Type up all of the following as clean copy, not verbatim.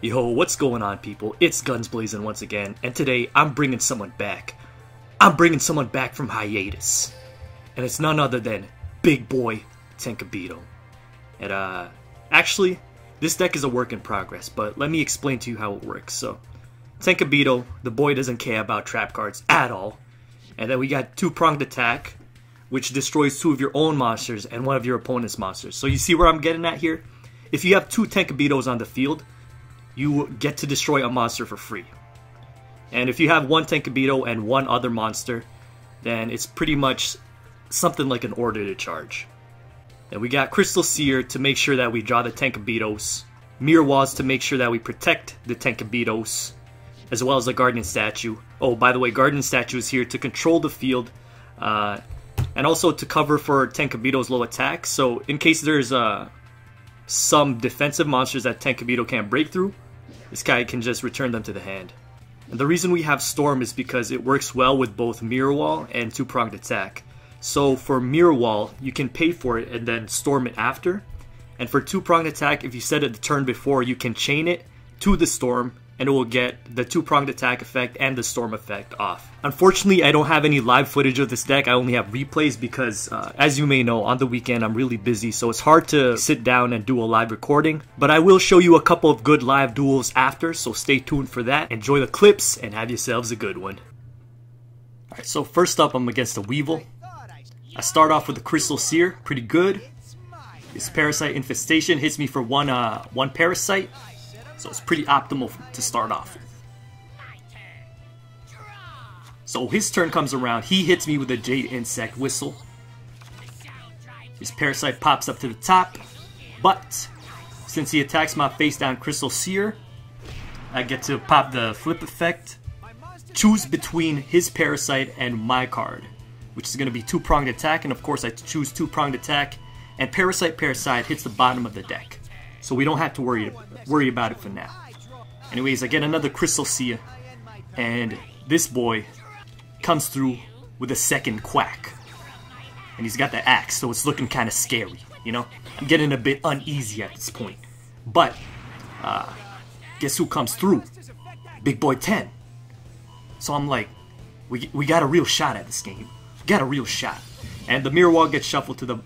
Yo, what's going on, people? It's Gunsblazing once again, and today I'm bringing someone back. I'm bringing someone back from hiatus, and it's none other than Big Boy Tenkabito. And actually, this deck is a work in progress, but let me explain to you how it works. So, Tenkabito, the boy doesn't care about trap cards at all, and then we got two-pronged attack, which destroys two of your own monsters and one of your opponent's monsters. So you see where I'm getting at here? If you have two Tenkabitos on the field, you get to destroy a monster for free. And if you have one Tenkabito and one other monster, then it's pretty much something like an order to charge. And we got Crystal Seer to make sure that we draw the Tenkabitos, Mirror Walls to make sure that we protect the Tenkabitos, as well as the Guardian Statue. Oh, by the way, Guardian Statue is here to control the field, and also to cover for Tenkabito's low attack. So in case there's some defensive monsters that Tenkabito can't break through, this guy can just return them to the hand. And the reason we have Storm is because it works well with both Mirror Wall and two-pronged attack. So for Mirror Wall, you can pay for it and then Storm it after. And for two-pronged attack, if you set it the turn before, you can chain it to the Storm, and it will get the two-pronged attack effect and the Storm effect off. Unfortunately, I don't have any live footage of this deck. I only have replays because, as you may know, on the weekend I'm really busy, so it's hard to sit down and do a live recording. But I will show you a couple of good live duels after, so stay tuned for that. Enjoy the clips and have yourselves a good one. Alright, so first up, I'm against the Weevil. I start off with the Crystal Seer, pretty good. This Parasite Infestation hits me for one Parasite. So it's pretty optimal to start off with. So his turn comes around, he hits me with a Jade Insect Whistle. His Parasite pops up to the top, but since he attacks my face down Crystal Seer, I get to pop the flip effect, choose between his Parasite and my card, which is going to be two-pronged attack, and of course I choose two-pronged attack, and Parasite hits the bottom of the deck. So we don't have to worry about it for now. Anyways, I get another Crystal Seer, and this boy comes through with a second Quack. And he's got the axe, so it's looking kind of scary, you know? I'm getting a bit uneasy at this point. But, guess who comes through? Big Boy 10. So I'm like, we got a real shot at this game. We got a real shot. And the Mirror Wall gets shuffled to the,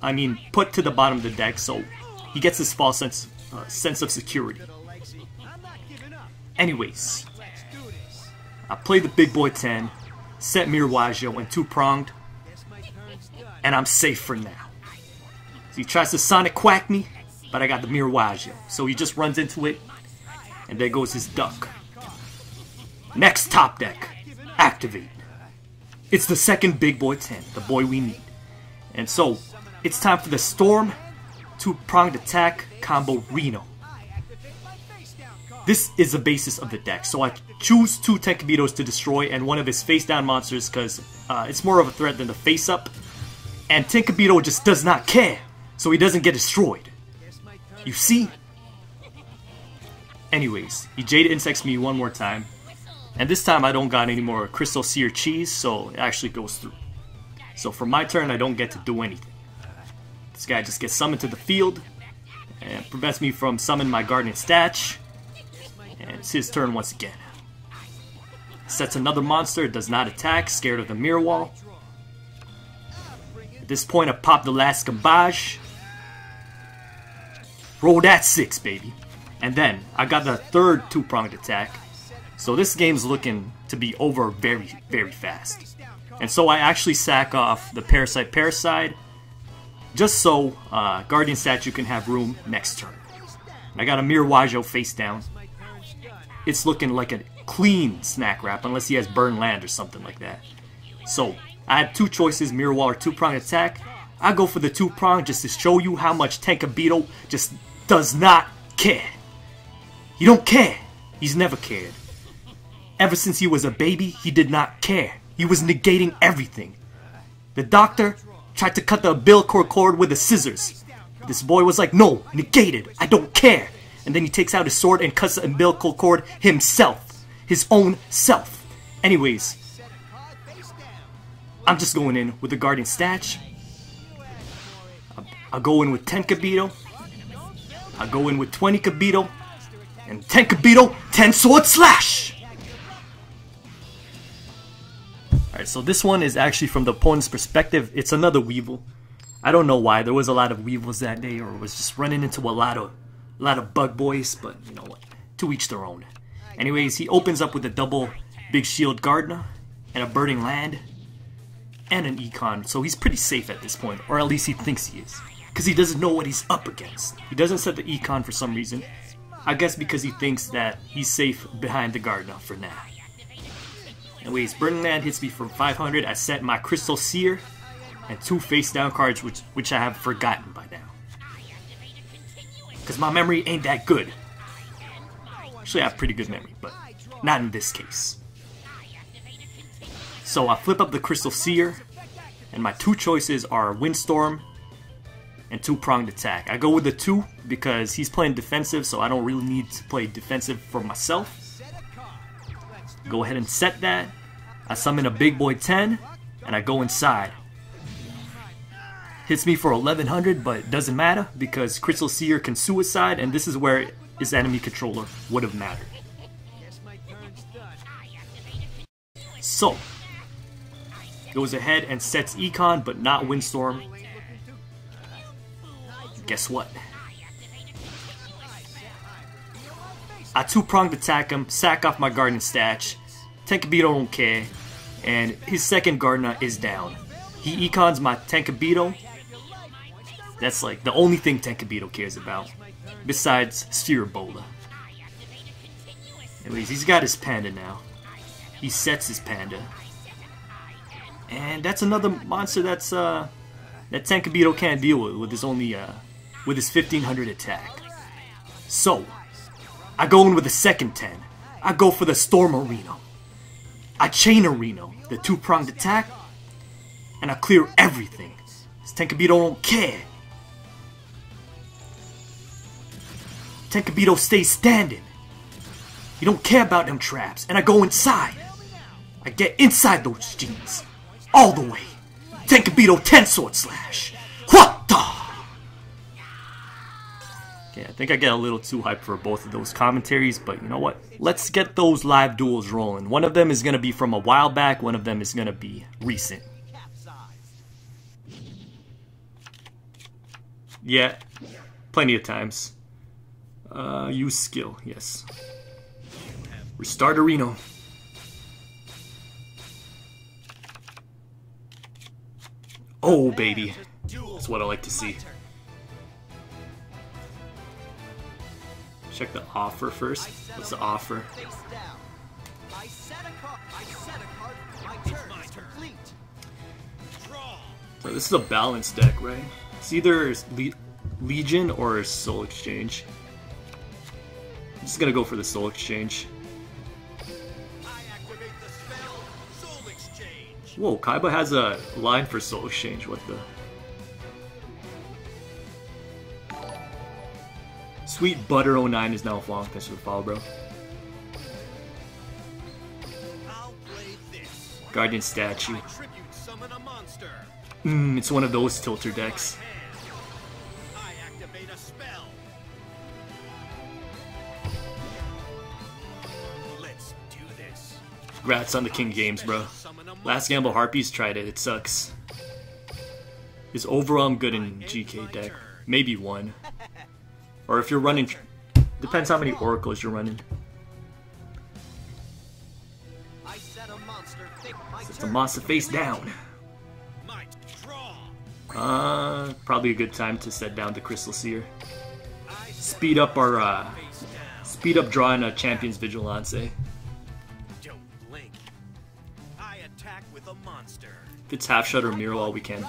put to the bottom of the deck, so he gets his false sense of security. Anyways, I play the Big Boy 10, set Mirwaggio and two-pronged, and I'm safe for now. So he tries to Sonic Quack me, but I got the Mirwaggio. So he just runs into it, and there goes his duck. Next top deck, activate. It's the second Big Boy 10, the boy we need. And so, it's time for the Storm two-pronged attack combo Reno. This is the basis of the deck, so I choose two Tenkabitos to destroy and one of his face-down monsters because it's more of a threat than the face-up. And Tenkabito just does not care, so he doesn't get destroyed. You see? Anyways, he Jade Insects me one more time, and this time I don't got any more Crystal Seer cheese, so it actually goes through. So for my turn, I don't get to do anything. This guy just gets summoned to the field and prevents me from summoning my Guardian Statue. And it's his turn once again. Sets another monster, does not attack, scared of the Mirror Wall. At this point, I pop the last gambaj. Roll that 6, baby. And then, I got the third two-pronged attack. So this game's looking to be over very, very fast. And so I actually sack off the Parasite, just so Guardian Statue can have room next turn. I got a Mirwaggio face down. It's looking like a clean snack wrap, unless he has Burn Land or something like that. So, I have two choices, Mirror Wall or two-pronged attack. I go for the two-prong just to show you how much Tenkabito just does not care. He don't care. He's never cared. Ever since he was a baby, he did not care. He was negating everything. The doctor tried to cut the umbilical cord with the scissors. This boy was like, no, negated, I don't care. And then he takes out his sword and cuts the umbilical cord himself. His own self. Anyways, I'm just going in with the Guardian Statue. I'll go in with 10 Kabito. I'll go in with 20 Kabito. And Tenkabito, 10 sword slash! Alright, so this one is actually from the opponent's perspective. It's another Weevil. I don't know why. There was a lot of Weevils that day, or was just running into a lot of bug boys, but you know what? To each their own. Anyways, he opens up with a double Big Shield Gardener and a Burning Land and an Econ, so he's pretty safe at this point, or at least he thinks he is, because he doesn't know what he's up against. He doesn't set the Econ for some reason. I guess because he thinks that he's safe behind the Gardener for now. Anyways, Burning Land hits me for 500. I set my Crystal Seer and 2 face down cards, which I have forgotten by now, because my memory ain't that good. Actually, I have pretty good memory, but not in this case. So I flip up the Crystal Seer, and my 2 choices are Windstorm and 2-pronged attack. I go with the 2 because he's playing defensive, so I don't really need to play defensive for myself. Go ahead and set that. I summon a Big Boy 10, and I go inside. Hits me for 1100, but it doesn't matter because Crystal Seer can suicide, and this is where his enemy controller would have mattered. So, goes ahead and sets Econ, but not Windstorm. Guess what? I 2-pronged attack him, sack off my Garden Statue. Tenkabito don't care, and his second Gardener is down. He Econs my Tenkabito. That's like the only thing Tenkabito cares about, besides Sphere Bola. Anyways, he's got his Panda now. He sets his Panda. And that's another monster that's that Tenkabito can't deal with his only with his 1500 attack. So I go in with the second 10. I go for the Storm Arena. I chain Arena, the 2-pronged attack, and I clear everything. This Tenkabito don't care. Tenkabito stays standing. He don't care about them traps, and I go inside. I get inside those jeans, all the way. Tenkabito 10 sword slash. What the? Okay, I think I get a little too hyped for both of those commentaries, but you know what? Let's get those live duels rolling. One of them is gonna be from a while back. One of them is gonna be recent. Yeah, plenty of times. Use skill, yes. Restart Arena. Oh, baby. That's what I like to see. Check the offer first. What's the offer? So this is a balanced deck, right? It's either Legion or Soul Exchange. I'm just gonna go for the Soul Exchange. Whoa, Kaiba has a line for Soul Exchange, what the... Sweet Butter 09 is now following. Thanks for the follow, bro. Guardian Statue. It's one of those tilter decks. Congrats on the King Games, bro. Last Gamble Harpies tried it. It sucks. Is overall I'm good in GK deck. Maybe one. Or if you're running... Depends how many Oracles you're running. It's a monster face down. Probably a good time to set down the Crystal Seer. Speed up our... Speed up drawing a Champion's Vigilance. If it's half shot or mirror wall, we can't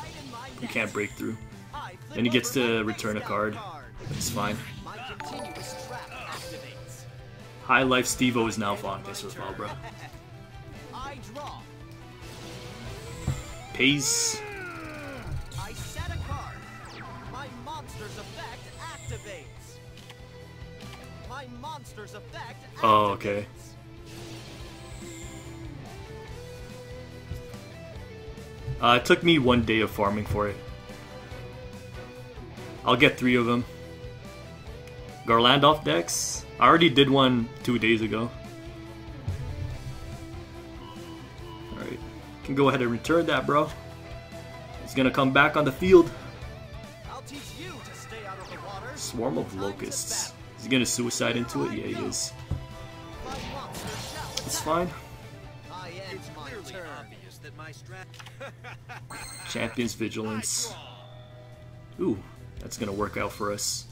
break through. Then he gets to return a card. That's fine. High Life Stevo is now fine. Thanks for the follow, bro. Pace. Oh, okay. It took me 1 day of farming for it. I'll get 3 of them. Garlandoff decks. I already did one 2 days ago. Alright. Can go ahead and return that, bro. He's gonna come back on the field. I'll teach you to stay out of the water. Swarm of locusts. Is he gonna suicide into it? Yeah, he is. It's fine. It's clearly obvious that my Champion's Vigilance. Ooh, that's gonna work out for us.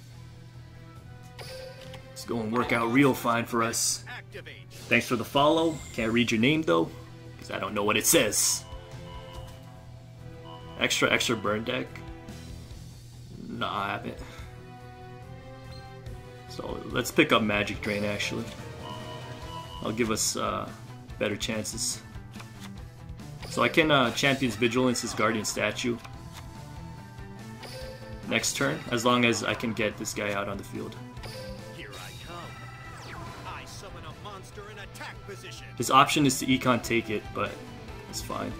It's going to work out real fine for us. Thanks for the follow. Can't read your name though, because I don't know what it says. Extra burn deck? Nah, I haven't. So let's pick up Magic Drain actually. I'll give us better chances. So I can Champion's Vigilance as Guardian Statue next turn, as long as I can get this guy out on the field. His option is to Econ take it, but it's fine.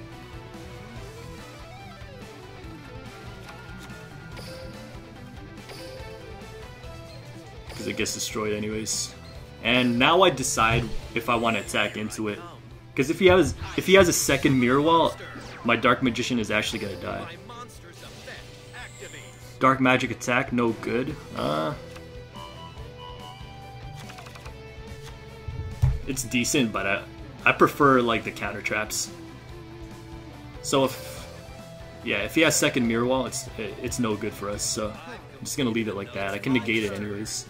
Because it gets destroyed anyways. And now I decide if I want to attack into it. Because if he has a second Mirror Wall, my Dark Magician is actually gonna die. Dark Magic attack, no good. It's decent, but I prefer like the counter traps. So if he has second Mirror Wall, it's no good for us. So I'm just gonna leave it like that. I can negate it anyways.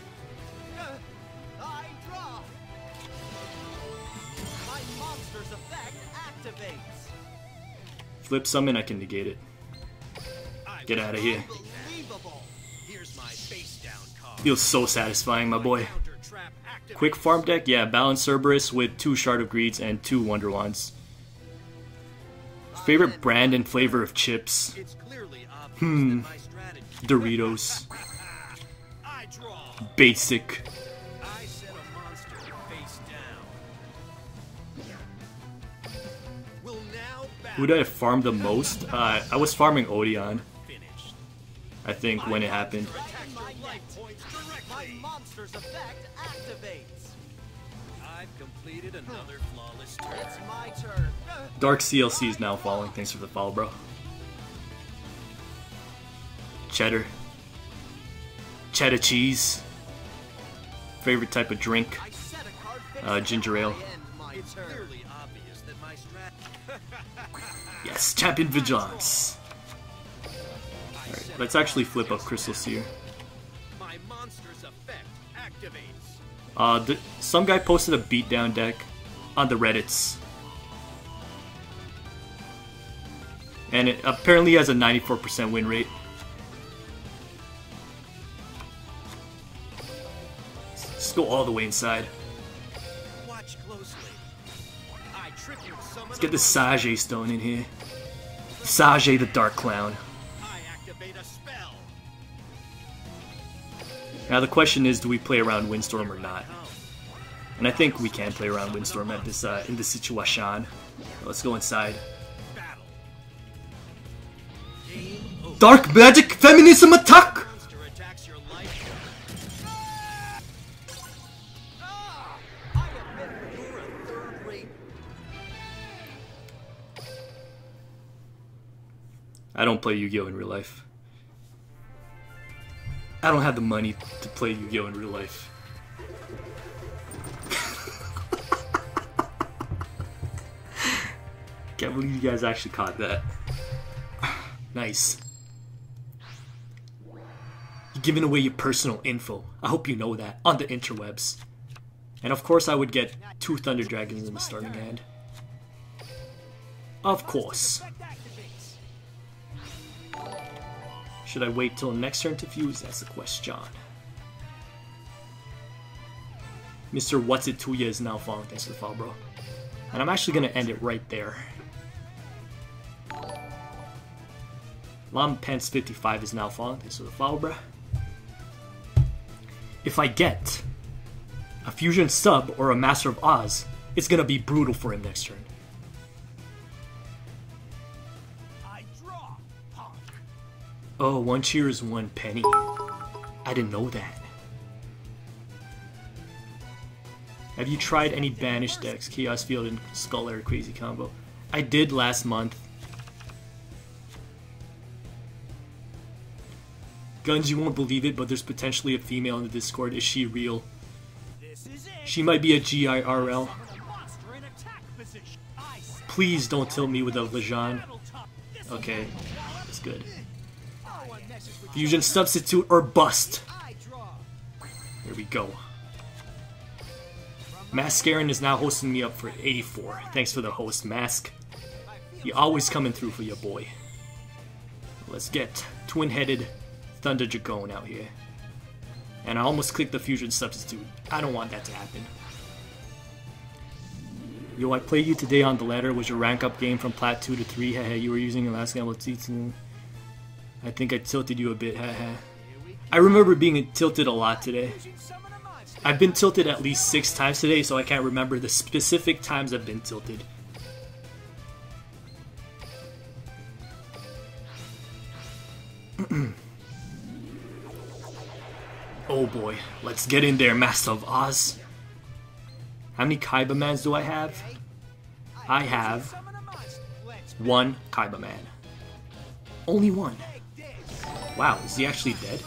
Flip summon, I can negate it. Get out of here. Feels so satisfying, my boy. Quick farm deck? Yeah, Balanced Cerberus with 2 Shard of Greeds and 2 Wonder Wands. Favorite brand and flavor of chips? Doritos. Basic. Who did I farm the most? I was farming Odeon, I think, when it happened. Dark CLC is now falling. Thanks for the follow, bro. Cheddar. Cheddar cheese. Favorite type of drink? Ginger ale. Yes, Champion Vigilance. Alright, let's actually flip up Crystal Seer. Some guy posted a beatdown deck on the Reddits. And it apparently has a 94% win rate. Let's go all the way inside. Let's get the Sage Stone in here. Sage the Dark Clown. Now the question is, do we play around Windstorm or not? And I think we can play around Windstorm at this in this situation. Let's go inside. Dark Magic Feminism Attack! I don't play Yu-Gi-Oh! In real life. I don't have the money to play Yu-Gi-Oh! In real life. Can't believe you guys actually caught that. Nice. You're giving away your personal info. I hope you know that. On the interwebs. And of course I would get 2 Thunder Dragons in the starting hand. Of course. Should I wait till next turn to fuse? That's the question. Mr. What's It Tuya is now falling. Thanks for the follow, bro. And I'm actually going to end it right there. Lam Pence 55 is now falling. Thanks for the follow, bro. If I get a Fusion Sub or a Master of Oz, it's going to be brutal for him next turn. Oh, 1 cheer is 1 penny. I didn't know that. Have you tried any banished decks? Chaos Field and Skull are a crazy combo. I did last month. Guns, you won't believe it, but there's potentially a female in the Discord. Is she real? She might be a GIRL. Please don't tilt me with a Lejean. Okay, that's good. Fusion substitute or bust. Here we go. Mascarin is now hosting me up for 84. Thanks for the host, Mask. You always coming through for your boy. Let's get twin-headed Thunder Dragon out here. And I almost clicked the fusion substitute. I don't want that to happen. Yo, I played you today on the ladder. Was your rank up game from Plat 2 to 3? Haha, you were using the last game with T2. I think I tilted you a bit, haha. I remember being tilted a lot today. I've been tilted at least 6 times today, so I can't remember the specific times I've been tilted. Oh boy, let's get in there, Master of Oz. How many kaibamans do I have? I have 1 kaibaman. Only 1. Wow, is he actually dead?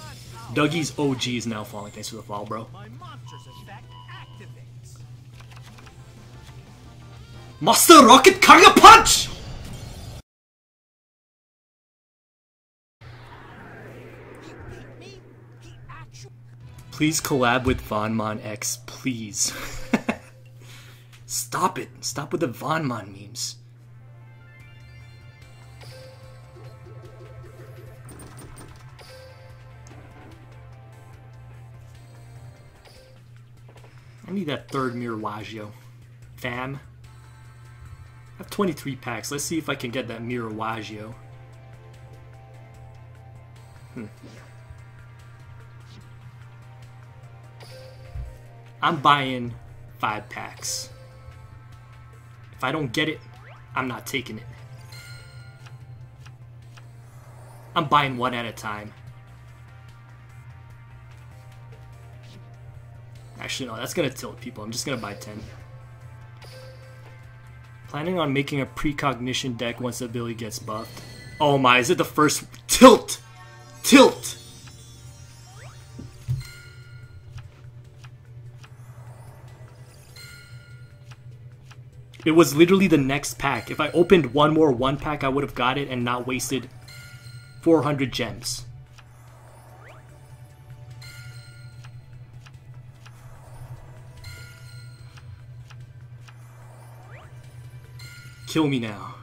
Dougie's OG is now falling. Thanks for the fall, bro. Master Rocket Kaga Punch! Please collab with Vonmon X, please. Stop it. Stop with the Vonmon memes. I need that third Mirawaggio. Fam. I have 23 packs. Let's see if I can get that Mirawaggio. I'm buying 5 packs. If I don't get it, I'm not taking it. I'm buying 1 at a time. Actually, no, that's gonna tilt people. I'm just gonna buy 10. Planning on making a precognition deck once the ability gets buffed. Oh my, is it the first tilt? Tilt! It was literally the next pack. If I opened one more 1 pack, I would have got it and not wasted 400 gems. Kill me now.